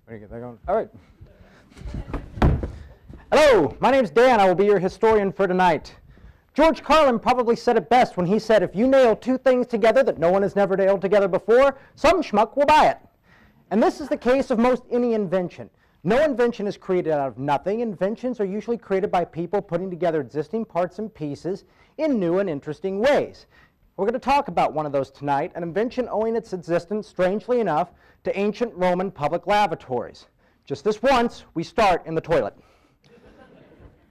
Ready to get that going? All right. Hello, my name's Dan. I will be your historian for tonight. George Carlin probably said it best when he said, if you nail two things together that no one has never nailed together before, some schmuck will buy it. And this is the case of most any invention. No invention is created out of nothing. Inventions are usually created by people putting together existing parts and pieces in new and interesting ways. We're going to talk about one of those tonight, an invention owing its existence, strangely enough, to ancient Roman public lavatories. Just this once, we start in the toilet.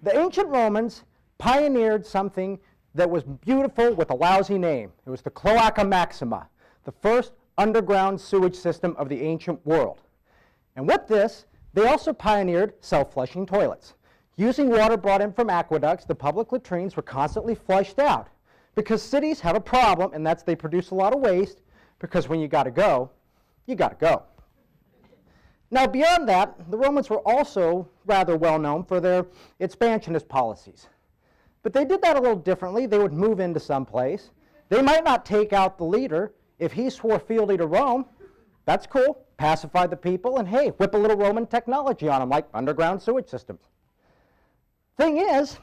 The ancient Romans pioneered something that was beautiful with a lousy name. It was the Cloaca Maxima, the first underground sewage system of the ancient world. And with this, they also pioneered self-flushing toilets. Using water brought in from aqueducts, the public latrines were constantly flushed out because cities have a problem, and that's they produce a lot of waste, because when you got to go, you got to go. Now, beyond that, the Romans were also rather well known for their expansionist policies. But they did that a little differently. They would move into some place. They might not take out the leader. If he swore fealty to Rome, that's cool. Pacify the people, and hey, whip a little Roman technology on them, like underground sewage systems. Thing is,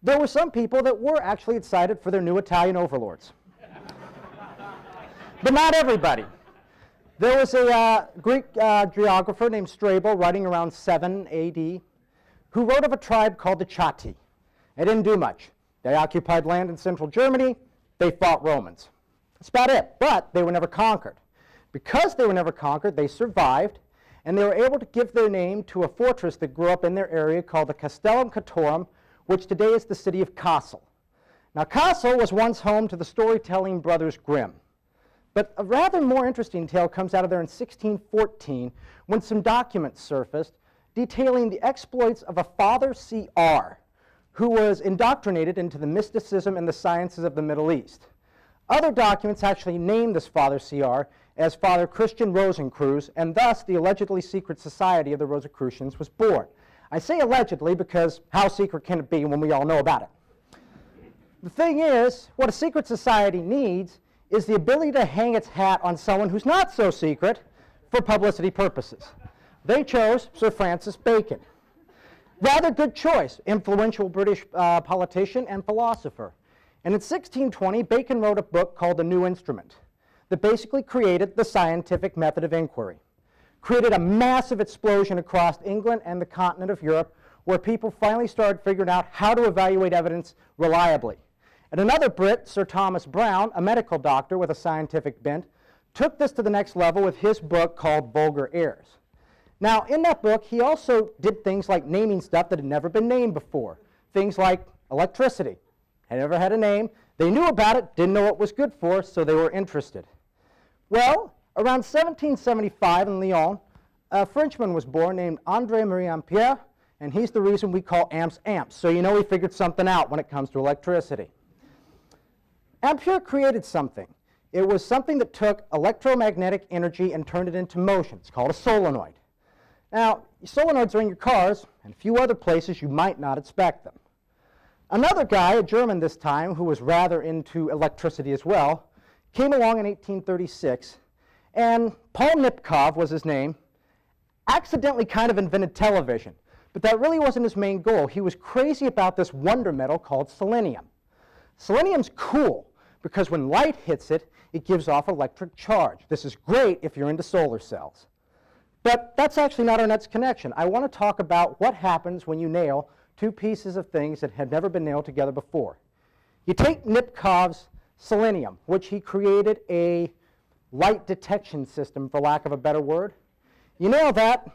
there were some people that were actually excited for their new Italian overlords. But not everybody. There was a Greek geographer named Strabo, writing around 7 AD, who wrote of a tribe called the Chatti. They didn't do much. They occupied land in central Germany. They fought Romans. That's about it. But they were never conquered. Because they were never conquered, they survived, and they were able to give their name to a fortress that grew up in their area called the Castellum Catorum, which today is the city of Kassel. Now, Kassel was once home to the storytelling brothers Grimm. But a rather more interesting tale comes out of there in 1614, when some documents surfaced detailing the exploits of a Father C.R., who was indoctrinated into the mysticism and the sciences of the Middle East. Other documents actually named this Father C.R. as Father Christian Rosencreuz, and thus the allegedly secret society of the Rosicrucians was born. I say allegedly because how secret can it be when we all know about it? The thing is, what a secret society needs is the ability to hang its hat on someone who's not so secret for publicity purposes. They chose Sir Francis Bacon. Rather good choice, influential British politician and philosopher. And in 1620, Bacon wrote a book called The New Instrument that basically created the scientific method of inquiry. Created a massive explosion across England and the continent of Europe, where people finally started figuring out how to evaluate evidence reliably. And another Brit, Sir Thomas Browne, a medical doctor with a scientific bent, took this to the next level with his book called Vulgar Errors. Now, in that book, he also did things like naming stuff that had never been named before. Things like electricity. Had never had a name. They knew about it, didn't know what it was good for, so they were interested. Well, around 1775 in Lyon, a Frenchman was born named André-Marie Ampère, and he's the reason we call amps amps. So you know he figured something out when it comes to electricity. Ampère created something. It was something that took electromagnetic energy and turned it into motion. It's called a solenoid. Now, solenoids are in your cars and a few other places you might not expect them. Another guy, a German this time, who was rather into electricity as well, came along in 1836, and Paul Nipkow was his name, accidentally kind of invented television. But that really wasn't his main goal. He was crazy about this wonder metal called selenium. Selenium's cool because when light hits it, it gives off electric charge. This is great if you're into solar cells. But that's actually not our next connection. I want to talk about what happens when you nail two pieces of things that had never been nailed together before. You take Nipkow's selenium, which he created a light detection system, for lack of a better word. You nail that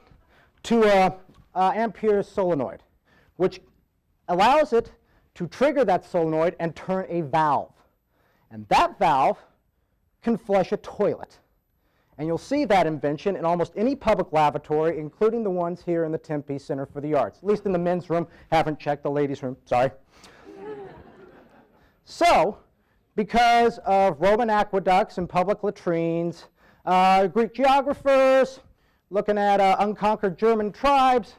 to Ampère's solenoid, which allows it to trigger that solenoid and turn a valve. And that valve can flush a toilet. And you'll see that invention in almost any public lavatory, including the ones here in the Tempe Center for the Arts. At least in the men's room. Haven't checked the ladies' room. Sorry. So, because of Roman aqueducts and public latrines, Greek geographers, looking at unconquered German tribes,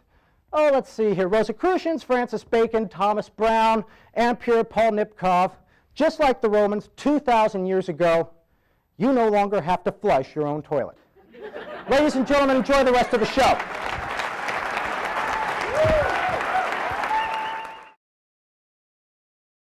oh, let's see here, Rosicrucians, Francis Bacon, Thomas Browne, Ampère, Paul Nipkow, just like the Romans 2,000 years ago, you no longer have to flush your own toilet. Ladies and gentlemen, enjoy the rest of the show.